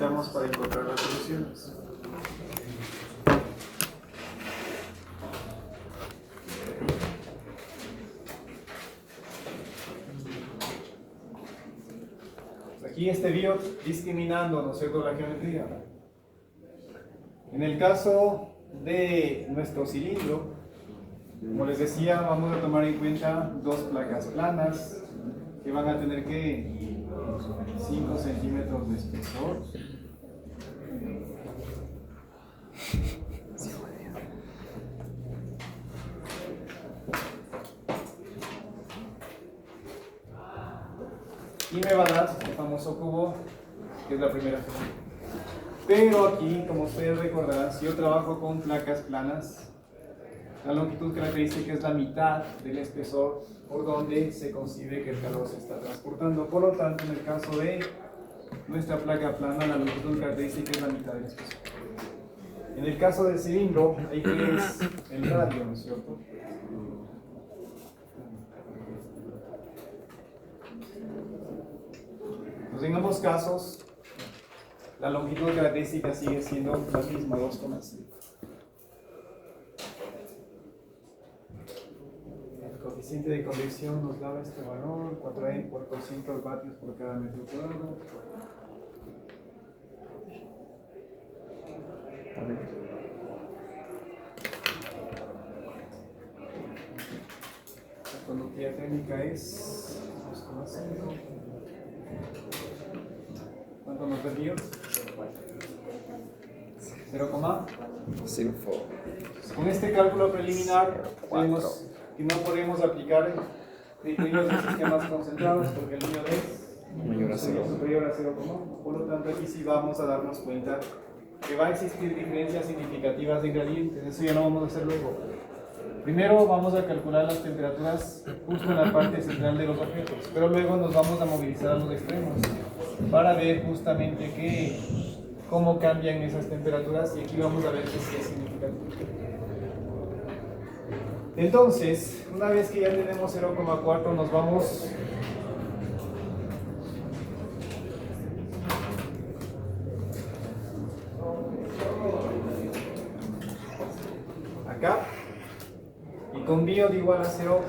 necesitamos para encontrar las soluciones. Aquí este biot discriminando, ¿no es cierto?, la geometría. En el caso de nuestro cilindro, como les decía, vamos a tomar en cuenta dos placas planas que van a tener que 5 centímetros de espesor. Y me va a dar el famoso cubo, que es la primera figura. Pero aquí, como ustedes recordarán, si yo trabajo con placas planas, la longitud característica es la mitad del espesor por donde se concibe que el calor se está transportando. Por lo tanto, en el caso de nuestra placa plana, la longitud característica es la mitad del espesor. En el caso del cilindro, ahí que es el radio, ¿no es cierto? Pues en ambos casos, la longitud característica sigue siendo la misma, 2,5. El coeficiente de convección nos daba este valor, 400 vatios por cada metro cuadrado. La conductividad térmica es 2,5. ¿Cuánto nos perdió? 0,5. Con este cálculo preliminar vemos que no podemos aplicar criterios de sistemas concentrados porque el mío es mayor a 0. superior a 0,1. Por lo tanto, aquí sí vamos a darnos cuenta que va a existir diferencias significativas de gradientes. Eso ya lo vamos a hacer luego. Primero vamos a calcular las temperaturas justo en la parte central de los objetos, pero luego nos vamos a movilizar a los extremos para ver justamente cómo cambian esas temperaturas, y aquí vamos a ver que sí es significativo. Entonces, una vez que ya tenemos 0,4, nos vamos acá, y con biot igual a 0,4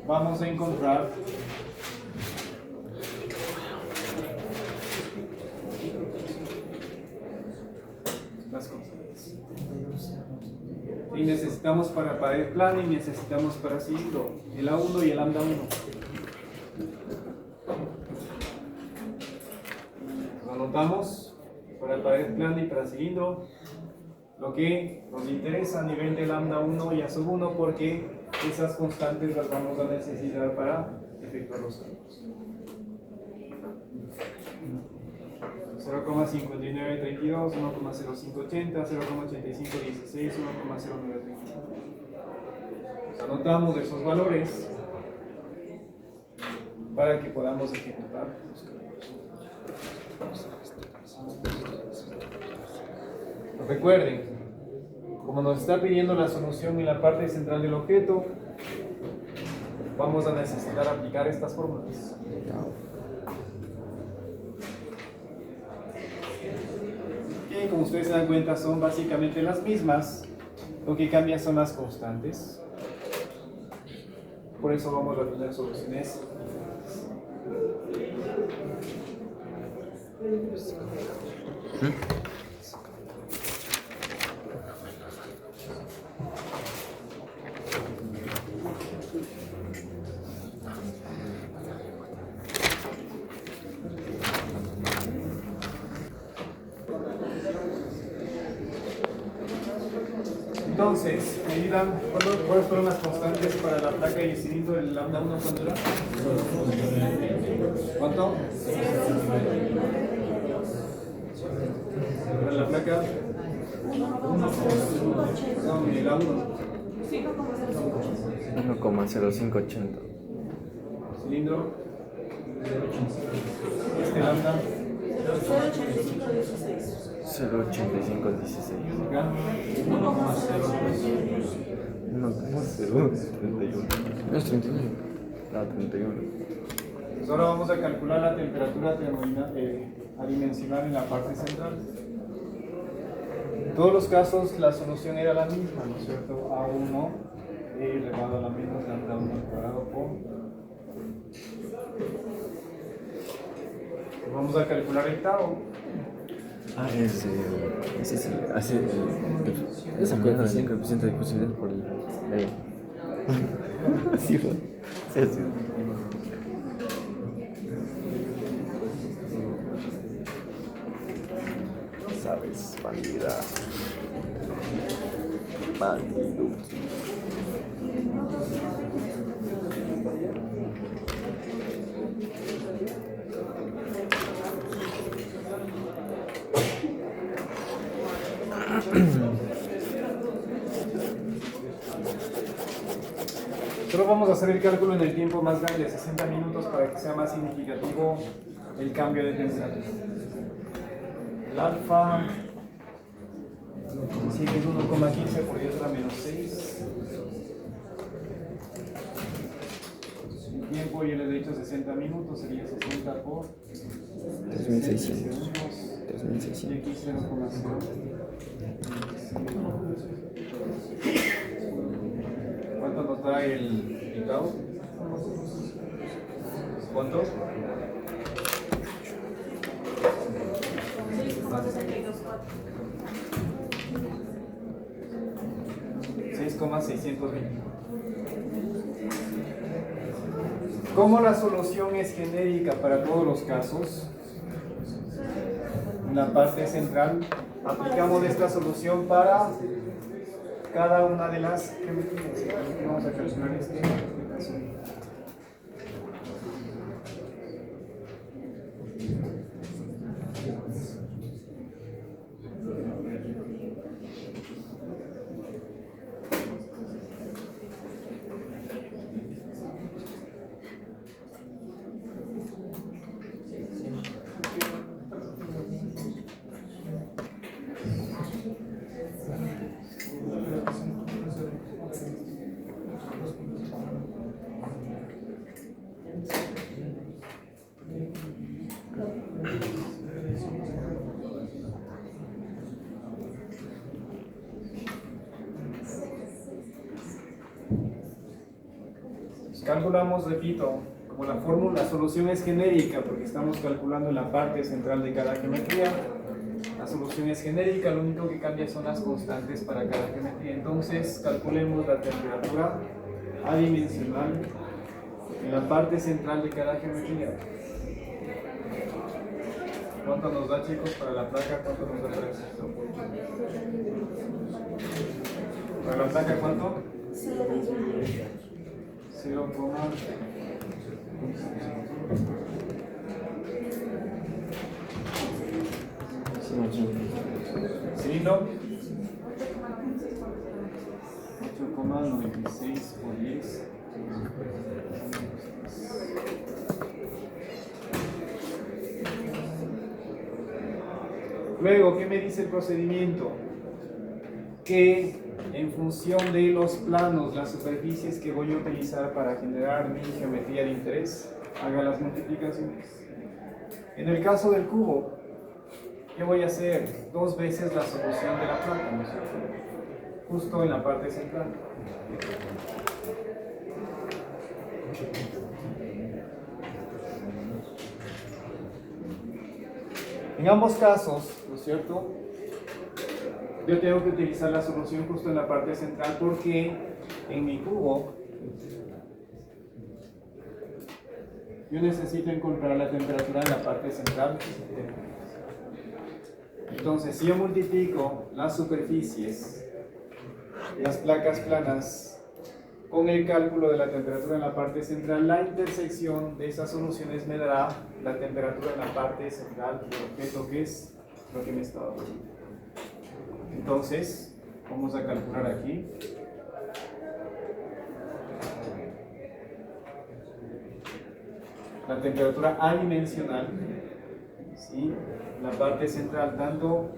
vamos a encontrar las constantes. Y necesitamos para pared plana y necesitamos para cilindro el A1 y el lambda 1. Lo anotamos para pared plana y para cilindro. Lo que nos interesa a nivel de lambda 1 y A sub 1, porque esas constantes las vamos a necesitar para efectuar los cálculos. 0,5932, 1,0580, 0,8516, 1,0932. Anotamos esos valores para que podamos ejecutar los cálculos. Recuerden, como nos está pidiendo la solución en la parte central del objeto, vamos a necesitar aplicar estas fórmulas. Que, como ustedes se dan cuenta, son básicamente las mismas. Lo que cambia son las constantes. Por eso vamos a tener soluciones. Entonces, me dirán, ¿cuáles fueron las constantes para la placa y el cilindro del lambda 1? ¿Cuánto era? ¿Cuánto? Para la placa. No, el A1. 1,0580. Cilindro. Este lambda. 0,8516. Acá. 1,0580. No, ¿cómo se 31. No es 39. No, 31. Pues ahora vamos a calcular la temperatura adimensional en la parte central. En todos los casos la solución era la misma, ¿no es cierto? A1 e elevado a la menos lambda 1 al cuadrado por. Vamos a calcular el tau. Ah, ese sí, hace esa coeficiente de posibilidad por el. Sí, sí, sí. Sabes, bandida. Bandido. Solo vamos a hacer el cálculo en el tiempo más grande, de 60 minutos, para que sea más significativo el cambio de temperatura. El alfa, sí que es 1,15 por 10 a la menos 6. El tiempo, yo les he dicho 60 minutos, sería 60 por 3600. segundos. 3600. Y aquí 0,0. ¿Cuánto nos da el tau? ¿Cuánto? 6,620. Como la solución es genérica para todos los casos, en la parte central aplicamos esta solución para cada una de las geometrías. Vamos a calcular este caso. Calculamos, repito, como la fórmula, la solución es genérica porque estamos calculando en la parte central de cada geometría. La solución es genérica, lo único que cambia son las constantes para cada geometría. Entonces, calculemos la temperatura adimensional en la parte central de cada geometría. ¿Cuánto nos da, chicos, para la placa? ¿Cuánto nos da para esto? ¿Para la placa cuánto? 0, cilindro 8,96 por 10. Luego, ¿qué me dice el procedimiento? Que en función de los planos, las superficies que voy a utilizar para generar mi geometría de interés, haga las multiplicaciones. En el caso del cubo, ¿qué voy a hacer? 2 veces la solución de la placa, ¿no es cierto? Justo en la parte central. En ambos casos, ¿no es cierto?, yo tengo que utilizar la solución justo en la parte central porque en mi cubo yo necesito encontrar la temperatura en la parte central. Entonces, si yo multiplico las superficies, las placas planas, con el cálculo de la temperatura en la parte central, la intersección de esas soluciones me dará la temperatura en la parte central del objeto, que es lo que me estaba dando. Entonces, vamos a calcular aquí. La temperatura adimensional, ¿sí? La parte central, tanto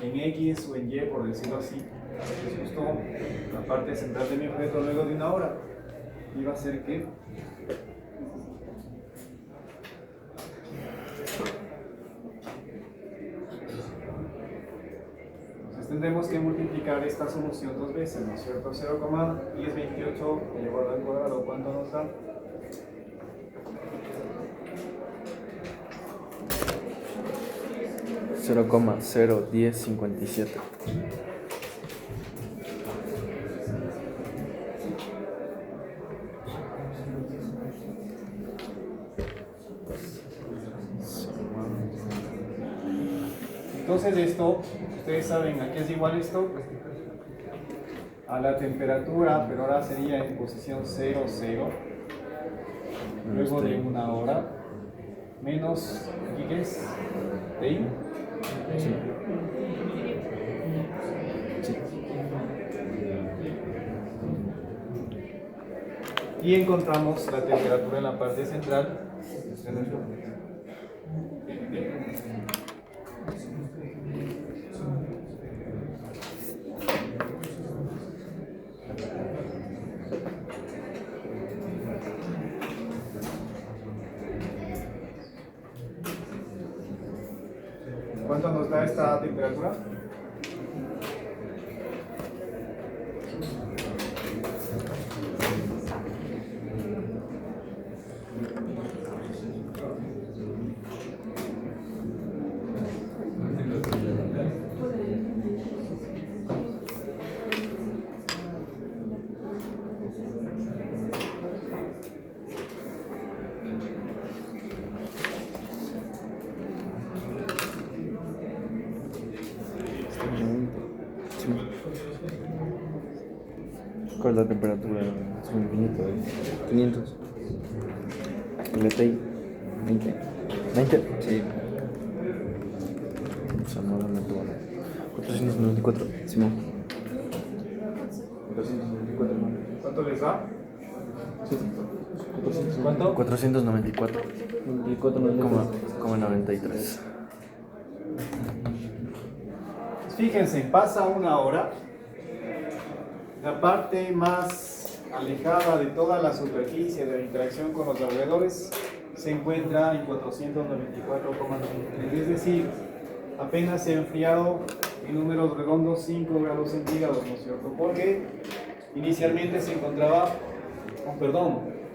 en X o en Y, por decirlo así, es justo la parte central de mi objeto luego de una hora. Y va a ser que tendremos que multiplicar esta solución dos veces, ¿no es cierto? 0,1028 elevado al cuadrado, ¿cuánto nos da? Cero coma 0,1057. Entonces esto, ustedes saben a qué es igual esto, a la temperatura, pero ahora sería en posición 0, 0, luego de una hora, menos, ¿aquí qué es? ¿TI? Sí. Sí. Y encontramos la temperatura en la parte central de nuestro objeto. ¿Cuánto nos da esta temperatura? ¿Cuál es la temperatura? Es un infinito de 500. El TI 20. 20. Sí. O sea, no lo meto. 494. Simón. 494. ¿Cuánto les da? Sí. ¿Cuánto? 494. 94,93. Fíjense, pasa una hora. La parte más alejada de toda la superficie de la interacción con los alrededores se encuentra en 494,93, es decir, apenas se ha enfriado en números redondos 5 grados centígrados, ¿no es cierto? Porque inicialmente se encontraba,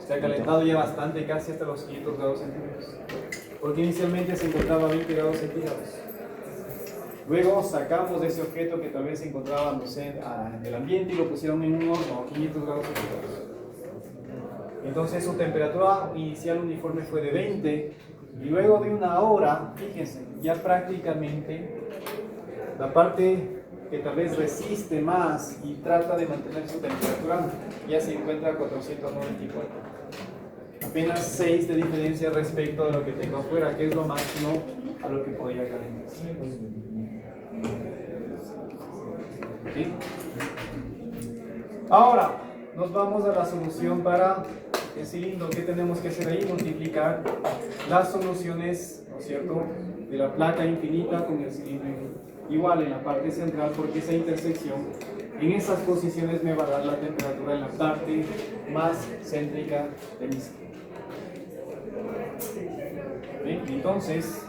se ha calentado ya bastante, casi hasta los 500 grados centígrados, porque inicialmente se encontraba a 20 grados centígrados. Luego sacamos de ese objeto que tal vez se encontraba, no sé, en el ambiente y lo pusieron en un horno a 500 grados centígrados. Entonces su temperatura inicial uniforme fue de 20 y luego de una hora, fíjense, ya prácticamente la parte que tal vez resiste más y trata de mantener su temperatura ya se encuentra a 494. Apenas 6 de diferencia respecto de lo que tengo afuera, que es lo máximo a lo que podría calentar. ¿Sí? Ahora nos vamos a la solución para el cilindro. ¿Qué tenemos que hacer ahí? Multiplicar las soluciones, ¿no es cierto?, de la placa infinita con el cilindro igual en la parte central, porque esa intersección en esas posiciones me va a dar la temperatura en la parte más céntrica de mi cilindro. ¿Bien? Entonces,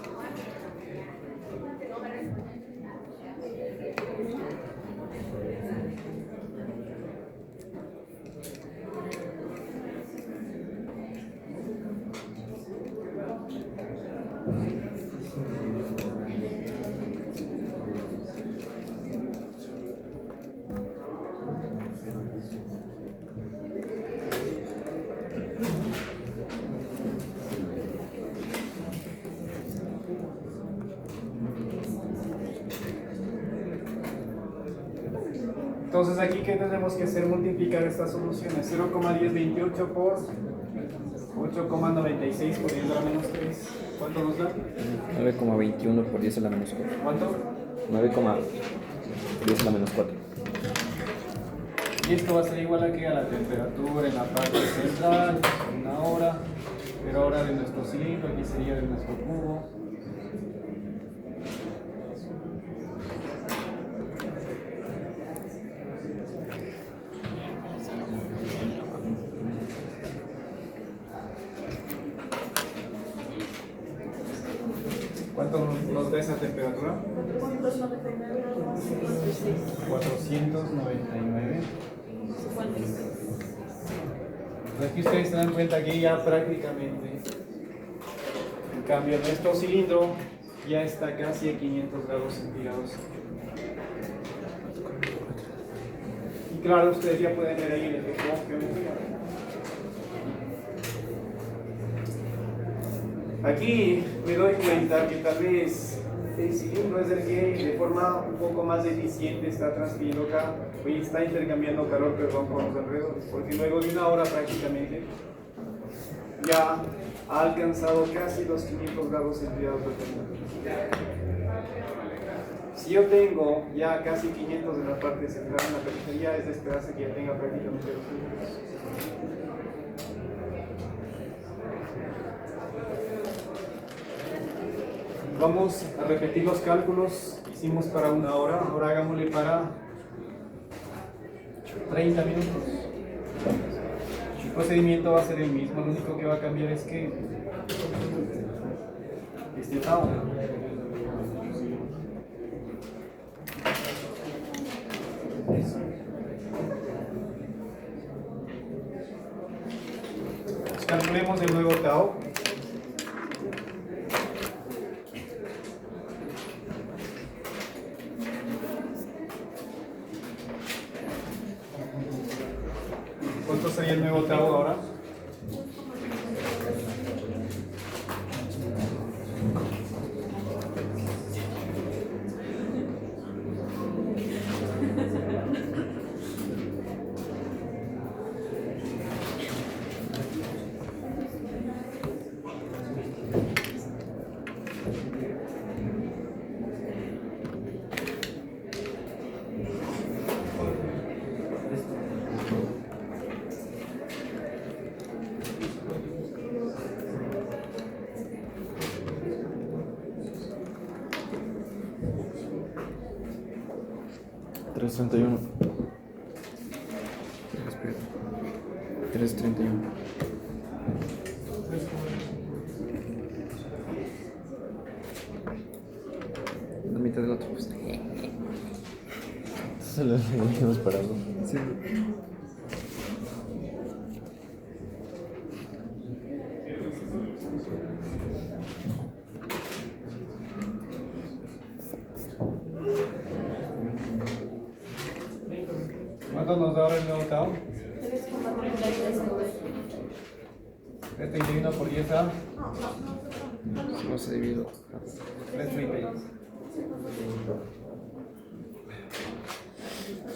entonces aquí, ¿qué tenemos que hacer? Multiplicar estas soluciones. 0,1028 por 8,96 por 10 a la menos 3. ¿Cuánto nos da? 9,21 por 10 a la menos 4. ¿Cuánto? 9,10 a la menos 4. Y esto va a ser igual aquí a la temperatura en la parte central, una hora, pero ahora de nuestro cilindro, aquí sería de nuestro cubo. ¿Cuánto nos da esa temperatura? 499. Pues aquí ustedes se dan cuenta que ya prácticamente, en cambio, nuestro cilindro ya está casi a 500 grados centígrados. Y claro, ustedes ya pueden ver ahí el efecto geometría. Aquí me doy cuenta que tal vez el cilindro es el que de forma un poco más eficiente está transfiriendo acá, y está intercambiando calor, perdón, con los alrededores, porque luego de una hora prácticamente ya ha alcanzado casi los 500 grados centígrados de temperatura. Si yo tengo ya casi 500 en la parte central, en la periferia, es de esperarse que ya tenga prácticamente los 500. Vamos a repetir los cálculos que hicimos para una hora, ahora hagámosle para 30 minutos. El procedimiento va a ser el mismo, lo único que va a cambiar es que este tau calculemos el nuevo tau. ¿Cuánto sería el nuevo tau ahora? $3.31. 3.31. La mitad del otro, pues. Solo hemos parado. Sí. ¿Cuánto nos da ahora el nuevo tau? 3.31 por 10 a. No se divide. 3.31.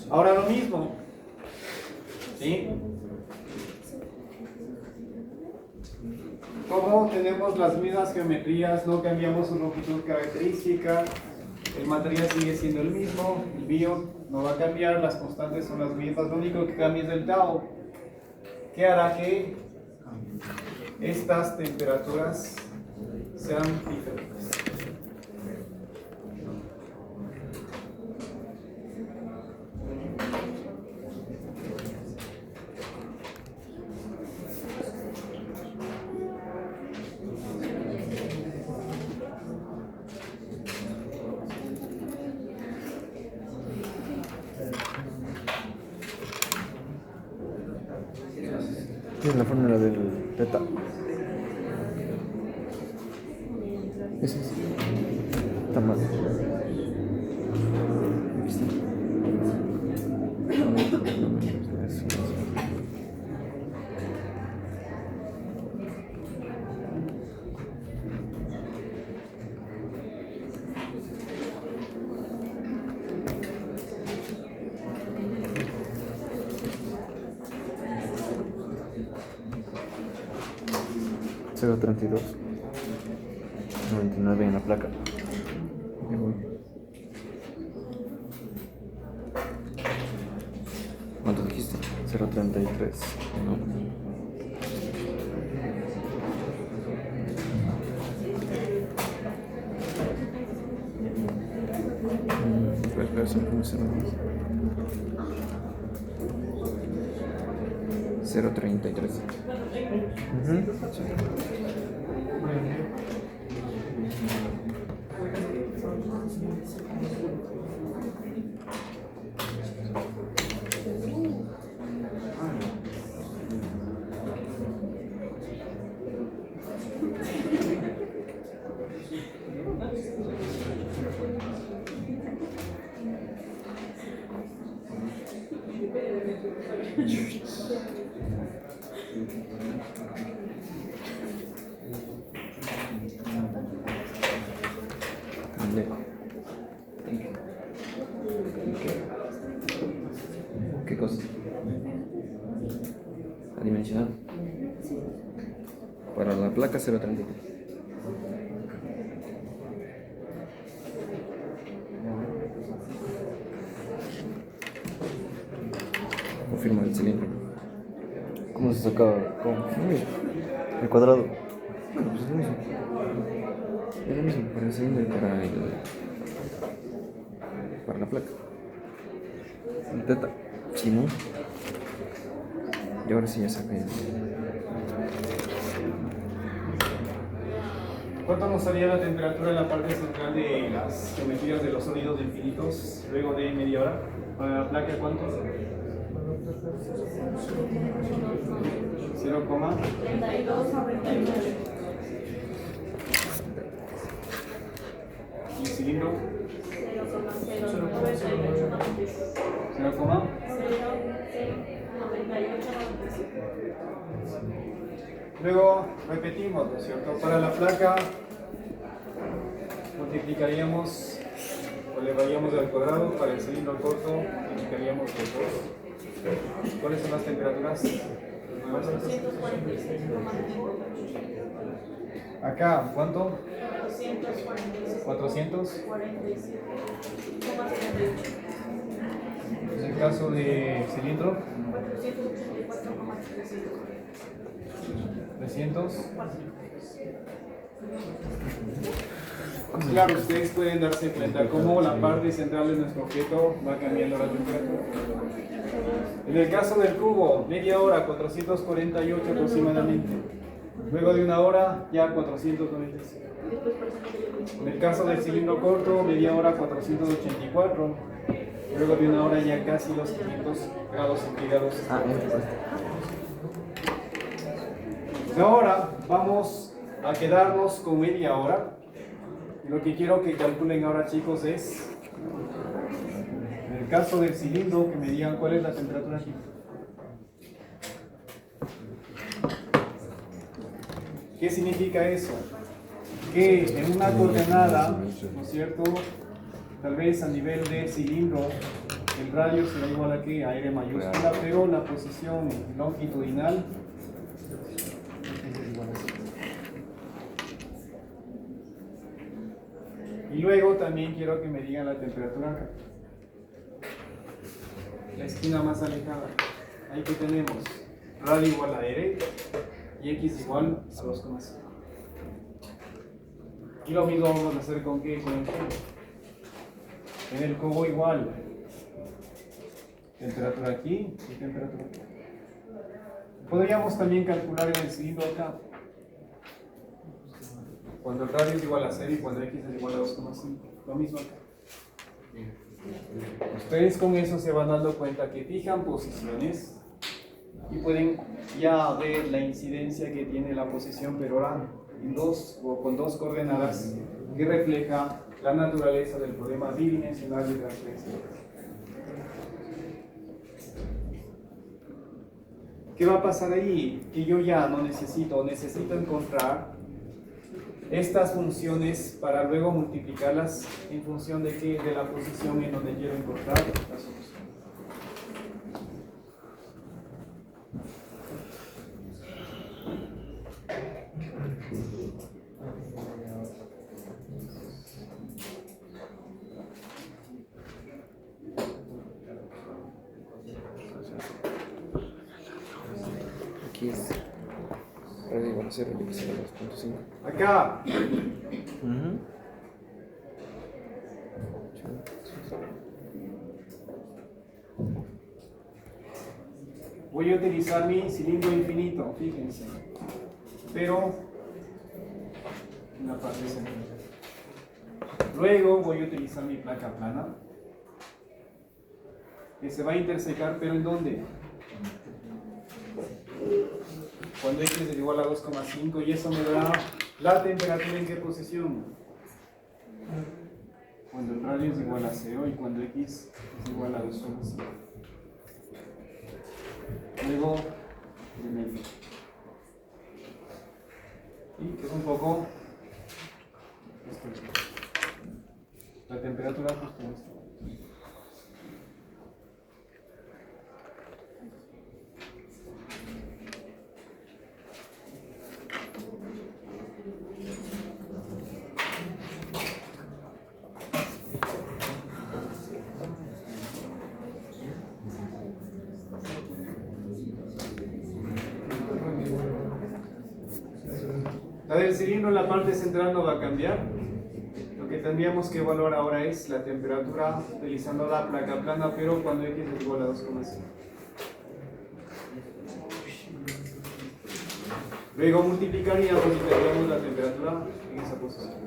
Ahora lo mismo. ¿Sí? Como tenemos las mismas geometrías, no cambiamos su longitud característica, el material sigue siendo el mismo, el bio no va a cambiar, las constantes son las mismas, lo único que cambia es el tau, que hará que estas temperaturas sean diferentes. ¿Qué es la fórmula del teta? Ese es. Está mal. Aquí está. $0.32. 99 en la placa. ¿Cuánto dijiste? 0.33. No. Espera, ¿cómo se llama? 0.33. ¿Qué cosa? Adimensionado. Para la placa 0.33. Confirma el cilindro. ¿Cómo se sacaba? ¿Cómo? El cuadrado. Pues es lo mismo. Es lo mismo para el cilindro y para la placa. El teta. Si no. Y ahora sí ya saca ya. ¿Cuánto nos salía la temperatura en la parte central de las geometrías de los sólidos infinitos luego de media hora? Para la placa, ¿cuánto? 0,32. ¿Y el cilindro? 0,098. Luego repetimos, ¿no es cierto? Para la placa multiplicaríamos o elevaríamos al cuadrado. Para el cilindro corto multiplicaríamos por 2. ¿Cuáles son las temperaturas? Acá, ¿cuánto? 400. En el caso de cilindro, 300. Claro, ustedes pueden darse cuenta cómo la parte central de nuestro objeto va cambiando la temperatura. En el caso del cubo, media hora, 448 aproximadamente. Luego de una hora, ya 495. En el caso del cilindro corto, media hora, 484. Luego de una hora, ya casi los 500 grados centígrados. Ahora vamos a quedarnos con media hora. Lo que quiero que calculen ahora, chicos, es en el caso del cilindro, que me digan cuál es la temperatura aquí. ¿Qué significa eso? Que en una coordenada, ¿no es cierto? Tal vez a nivel de cilindro, el radio será igual a que a R mayúscula, pero la posición longitudinal es igual a 0. Y luego también quiero que me digan la temperatura acá. La esquina más alejada. Ahí que tenemos radio igual a R y X igual a 2,5. Y lo mismo vamos a hacer con qué? Con el cubo. En el cubo igual. Temperatura aquí y temperatura aquí. Podríamos también calcular en el cilindro acá. Cuando el radio es igual a 0 y cuando X es igual a 2,5. Lo mismo acá. Ustedes con eso se van dando cuenta que fijan posiciones y pueden ya ver la incidencia que tiene la posición per hora en con dos coordenadas que refleja la naturaleza del problema bidimensional de transferencia. ¿Qué va a pasar ahí? Que yo ya no necesito encontrar estas funciones para luego multiplicarlas en función de qué, de la posición en donde quiero encontrar la solución. Aquí es radio igual a 0 y X igual a 2.5. Acá. Voy a utilizar mi cilindro infinito, fíjense, pero en la parte central. Luego voy a utilizar mi placa plana, que se va a intersecar, pero ¿en dónde? Cuando X es igual a 2,5, y eso me da la temperatura en qué posición. Cuando el radio es igual a 0 y cuando X es igual a 2,5. luego de medio. Y que es un poco la temperatura justo en este momento. La del cilindro en la parte central no va a cambiar. Lo que tendríamos que evaluar ahora es la temperatura utilizando la placa plana, pero cuando X es igual a 2,5. Luego multiplicaríamos y tendríamos la temperatura en esa posición.